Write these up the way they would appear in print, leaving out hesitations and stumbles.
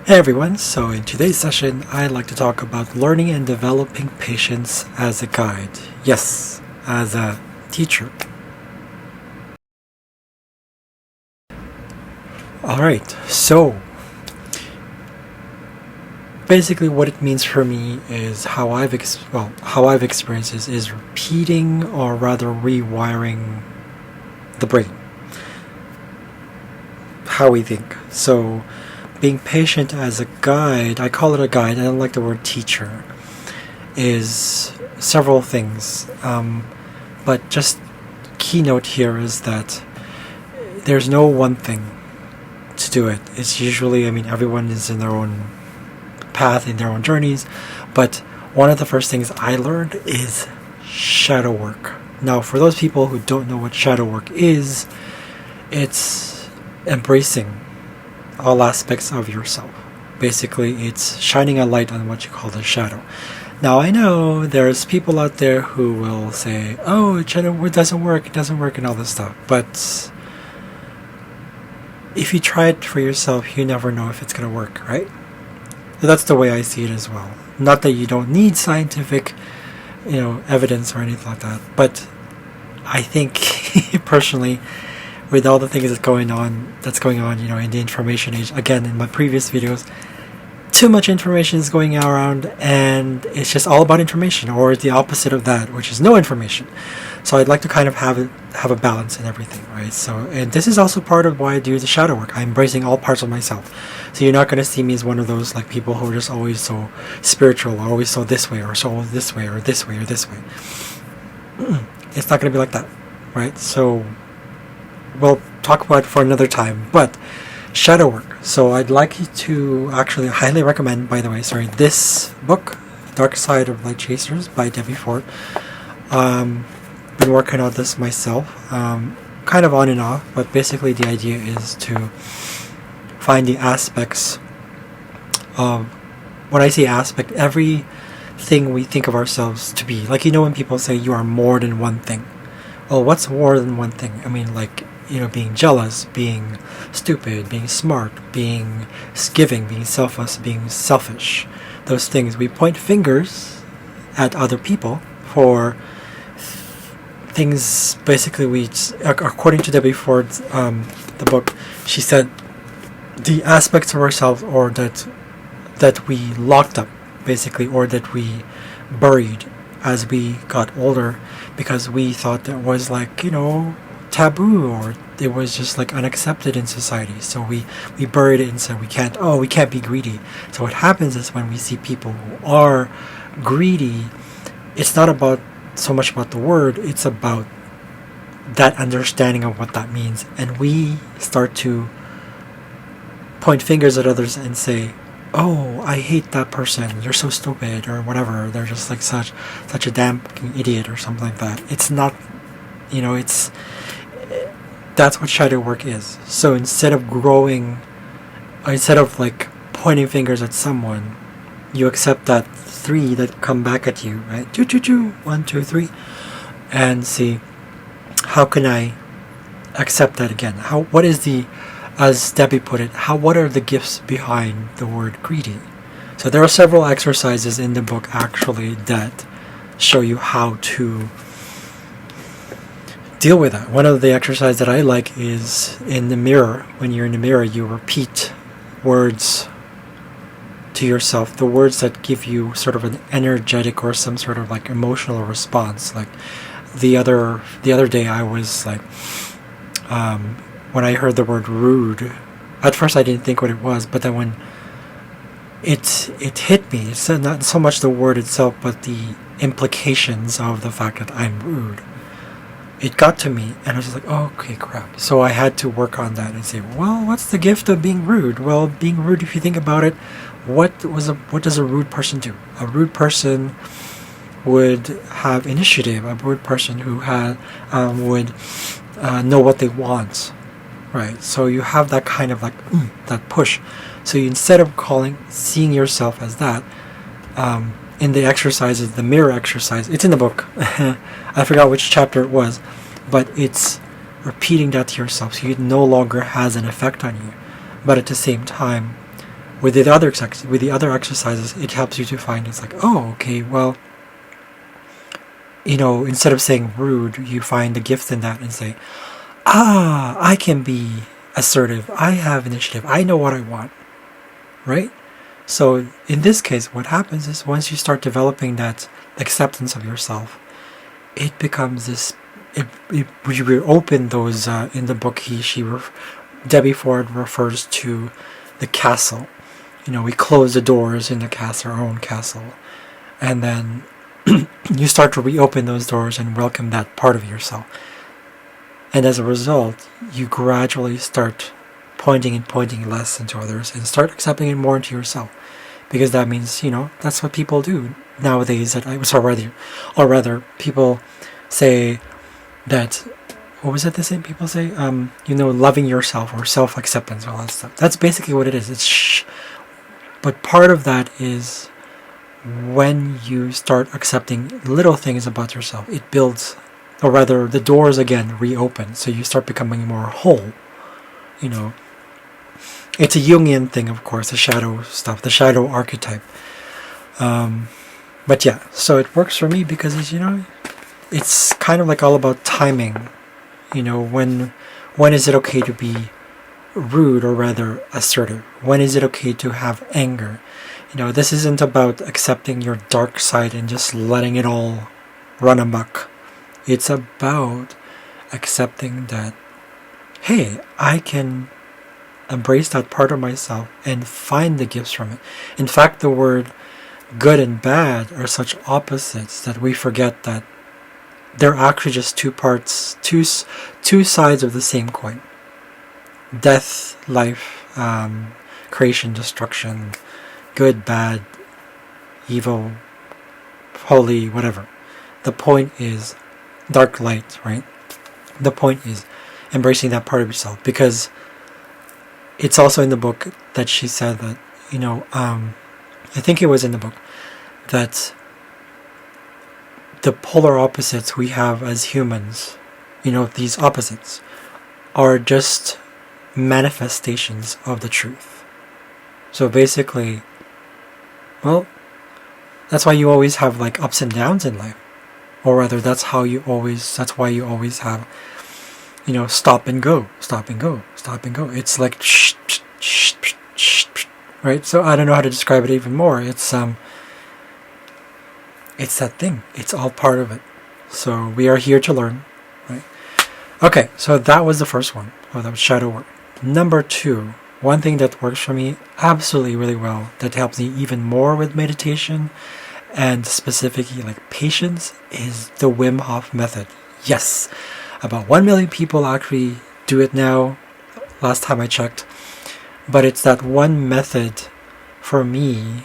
Hey everyone, so in today's session I'd like to talk about learning and developing patience as a guide. Yes, as a teacher. Alright, so basically what it means for me is how I've experienced this is repeating or rather rewiring the brain. How we think. So being patient as a guide, I call it a guide, I don't like the word teacher, is several things. But just keynote here is that there's no one thing to do it. It's usually, everyone is in their own path, in their own journeys, but one of the first things I learned is shadow work. Now, for those people who don't know what shadow work is, it's embracing all aspects of yourself. Basically, it's shining a light on what you call the shadow. Now, I know there's people out there who will say, oh, shadow work doesn't work, and all this stuff. But if you try it for yourself, you never know if it's going to work, right? So that's the way I see it as well. Not that you don't need scientific, evidence or anything like that. But I think, personally, with all the things that's going on, in the information age. Again, in my previous videos, too much information is going around, and it's just all about information, or the opposite of that, which is no information. So I'd like to kind of have a balance in everything, right? So, and this is also part of why I do the shadow work. I'm embracing all parts of myself. So you're not going to see me as one of those like people who are just always so spiritual, or always so this way, or so this way, or this way, or this way. It's not going to be like that, right? So we'll talk about it for another time, but shadow work. So I'd like you to actually highly recommend, this book, Dark Side of Light Chasers by Debbie Ford. Been working on this myself, kind of on and off, but basically the idea is to find the aspects of, when I say aspect, everything we think of ourselves to be. Like, when people say you are more than one thing. Well, what's more than one thing? Being jealous, being stupid, being smart, being giving, being selfless, being selfish. Those things. We point fingers at other people for things. Basically, according to Debbie Ford's the book, she said the aspects of ourselves, or that we locked up, basically, or that we buried as we got older, because we thought that was taboo, or it was just unaccepted in society. So we buried it and said we can't be greedy. So what happens is, when we see people who are greedy, it's not about so much about the word, it's about that understanding of what that means, and we start to point fingers at others and say, oh, I hate that person, they're so stupid, or whatever, they're just such a damn idiot, or something like that. It's not, that's what shadow work is. So instead of pointing fingers at someone, you accept that three that come back at you, right? 1, 2, 3, and see, how can I accept that again? What is as Debbie put it, what are the gifts behind the word greedy? So there are several exercises in the book actually that show you how to deal with that. One of the exercises that I like is in the mirror. When you're in the mirror, you repeat words to yourself, the words that give you sort of an energetic or some sort of emotional response. Like the other day, I was when I heard the word rude, at first I didn't think what it was, but then when it hit me, it's not so much the word itself, but the implications of the fact that I'm rude. It got to me, and I was just like, oh, okay, crap. So I had to work on that and say, well, what's the gift of being rude? Well, being rude, if you think about it, what does a rude person do? A rude person would have initiative. A rude person who would know what they want, right? So you have that kind of that push. So instead of seeing yourself as that, in the exercises, the mirror exercise, it's in the book. I forgot which chapter it was, but it's repeating that to yourself, so it no longer has an effect on you. But at the same time, With the other exercises, it helps you to find, it's like, oh, okay, well, instead of saying rude, you find the gift in that and say, I can be assertive. I have initiative. I know what I want, right? So in this case, what happens is once you start developing that acceptance of yourself, it becomes this. We open those in the book. Debbie Ford refers to the castle. We close the doors in the castle, our own castle, and then you start to reopen those doors and welcome that part of yourself. And as a result, you gradually start pointing less into others and start accepting it more into yourself. Because that means, that's what people do nowadays. Or rather, people say that, what was it the same people say? Loving yourself or self-acceptance, all that stuff. That's basically what it is. But part of that is when you start accepting little things about yourself, it builds, or rather, the doors again reopen. So you start becoming more whole. It's a Jungian thing, of course, the shadow stuff, the shadow archetype. But yeah, so it works for me because it's kind of like all about timing. When is it okay to be rude or rather assertive? When is it okay to have anger? This isn't about accepting your dark side and just letting it all run amok. It's about accepting that, hey, I can embrace that part of myself and find the gifts from it. In fact, the word good and bad are such opposites that we forget that they're actually just two sides of the same coin. Death, life, creation, destruction, good, bad, evil, holy, whatever. The point is dark, light, right? The point is embracing that part of yourself, because it's also in the book that she said that, I think it was in the book, that the polar opposites we have as humans, these opposites, are just manifestations of the truth. So basically, well, that's why you always have like ups and downs in life. Or rather, that's why you always have, stop and go. It's like, right? So I don't know how to describe it even more. It's that thing. It's all part of it. So we are here to learn, right? Okay, so that was the first one. That was shadow work. Number 2, one thing that works for me absolutely really well, that helps me even more with meditation and specifically like patience, is the Wim Hof method. Yes, about 1 million people actually do it now, last time I checked. But it's that one method for me,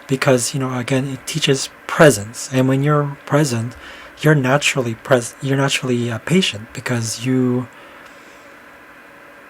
because, again, it teaches presence. And when you're present, you're naturally patient, because you're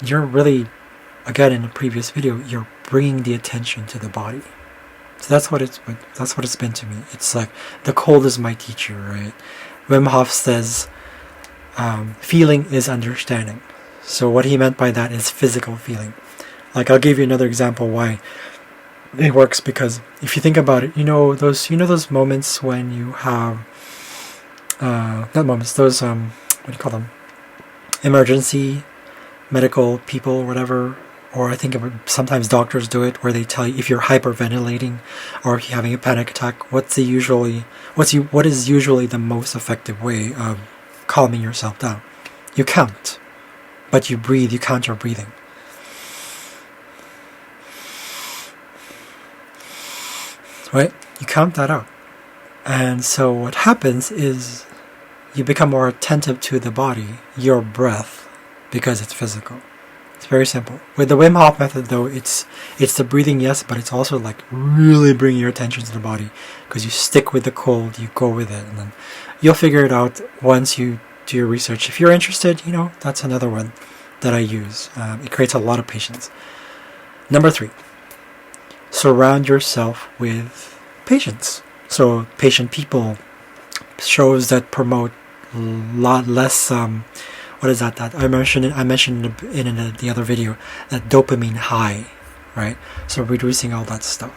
really, again, in the previous video, you're bringing the attention to the body. So that's what it's been to me. It's like the cold is my teacher, right? Wim Hof says, feeling is understanding. So what he meant by that is physical feeling. Like, I'll give you another example why it works, because if you think about it, those moments when you have not moments, those what do you call them? Emergency medical people or whatever, or I think sometimes doctors do it, where they tell you if you're hyperventilating or if you're having a panic attack, what is usually the most effective way of calming yourself down? You count, but you breathe. You count your breathing. Right? You count that out. And so what happens is you become more attentive to the body, your breath, because it's physical. It's very simple. With the Wim Hof method, though, it's the breathing, yes, but it's also like really bringing your attention to the body, because you stick with the cold, you go with it, and then you'll figure it out once you do your research. If you're interested, that's another one that I use. It creates a lot of patience. Number 3, surround yourself with patience. So patient people, shows that promote a lot less, what is that I mentioned in the other video, that dopamine high, right? So reducing all that stuff.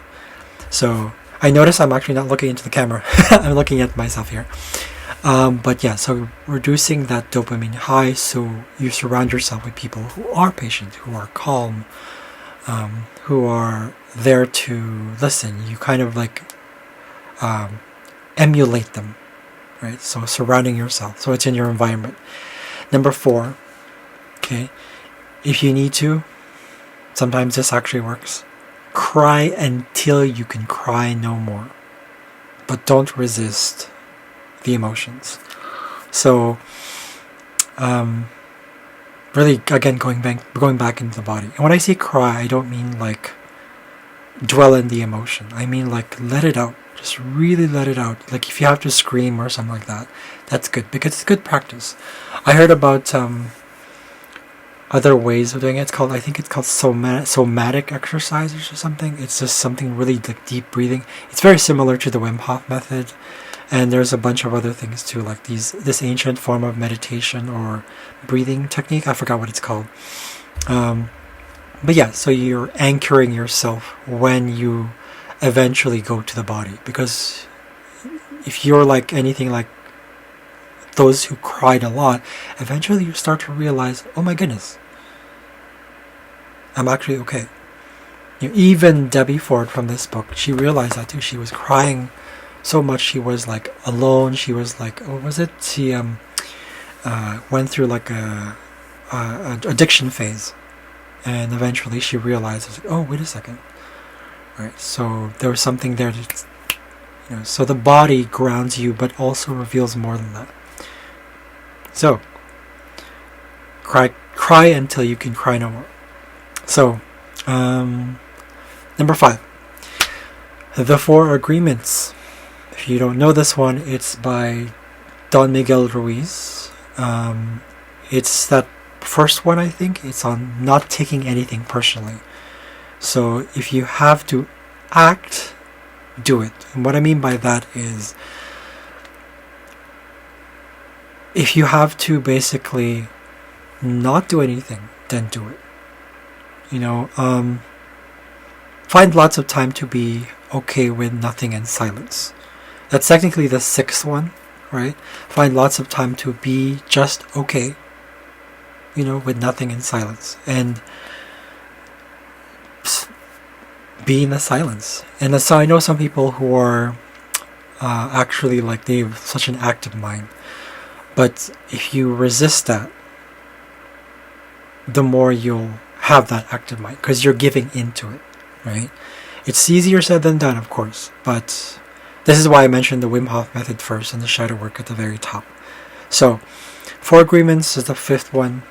So I notice I'm actually not looking into the camera. I'm looking at myself here. But yeah, so reducing that dopamine high, so you surround yourself with people who are patient, who are calm, who are there to listen. You kind of like emulate them, right? So surrounding yourself, so it's in your environment. Number 4, okay, if you need to, sometimes this actually works. Cry until you can cry no more, but don't resist the emotions. So, really, again, going back into the body. And when I say cry, I don't mean like dwell in the emotion. I mean like let it out. Just really let it out. Like if you have to scream or something like that, that's good because it's good practice. I heard about other ways of doing it. I think it's called somatic exercises or something. It's just something really like deep breathing. It's very similar to the Wim Hof method. And there's a bunch of other things too, like this ancient form of meditation or breathing technique. I forgot what it's called. But yeah, so you're anchoring yourself when you eventually go to the body. Because if you're like anything like those who cried a lot, eventually you start to realize, oh my goodness, I'm actually okay. Even Debbie Ford from this book, she realized that too. She was crying so much, she was like alone. She was like, what was it? She went through like a addiction phase, and eventually she realized, oh wait a second, right? So there was something there to, so the body grounds you, but also reveals more than that. So cry until you can cry no more. So number 5, the 4 agreements. If you don't know this one, it's by Don Miguel Ruiz. It's that first one, I think. It's on not taking anything personally. So if you have to act, do it. And what I mean by that is, if you have to basically not do anything, then do it. Find lots of time to be okay with nothing and silence. That's technically the 6th one, right? Find lots of time to be just okay, with nothing and silence. And be in the silence. And so I know some people who are actually like they have such an active mind. But if you resist that, the more you'll have that active mind because you're giving into it, right? It's easier said than done, of course, but this is why I mentioned the Wim Hof method first and the shadow work at the very top. So, 4 agreements is the 5th one.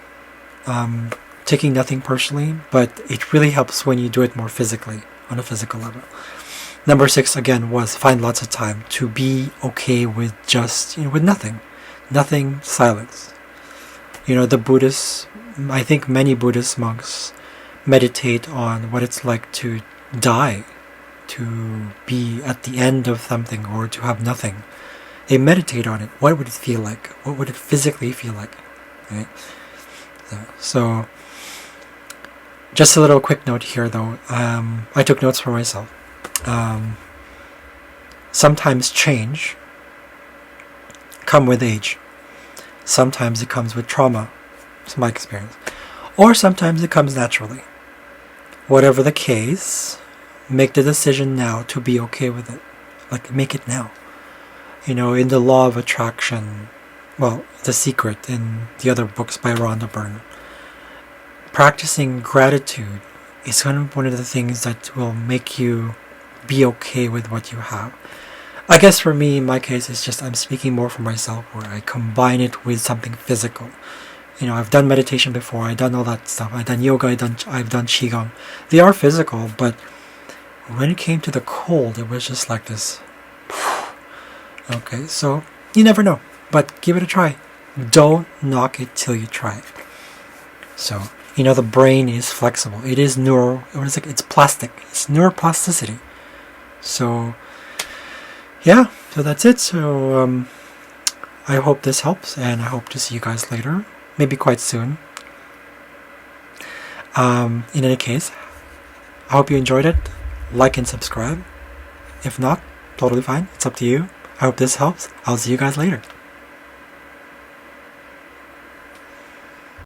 Taking nothing personally, but it really helps when you do it more physically, on a physical level. Number 6, again, was find lots of time to be okay with just, with nothing. Nothing, silence. The Buddhists, I think many Buddhist monks meditate on what it's like to die, to be at the end of something, or to have nothing. They meditate on it. What would it feel like? What would it physically feel like? Right? So just a little quick note here, though. I took notes for myself. Sometimes change come with age. Sometimes it comes with trauma. It's my experience. Or sometimes it comes naturally. Whatever the case, make the decision now to be okay with it. Like, make it now. In the Law of Attraction, well, The Secret, in the other books by Rhonda Byrne, practicing gratitude is one of the things that will make you be okay with what you have. I guess for me, in my case, it's just I'm speaking more for myself, where I combine it with something physical. I've done meditation before, I've done all that stuff, I've done yoga, I've done qigong. They are physical, but when it came to the cold, it was just like this. Okay, so you never know, but give it a try. Don't knock it till you try it. So, the brain is flexible. It is it's plastic. It's neuroplasticity. So, yeah, so that's it. So, I hope this helps, and I hope to see you guys later. Maybe quite soon. In any case, I hope you enjoyed it. Like and subscribe. If not, totally fine. It's up to you. I hope this helps. I'll see you guys later.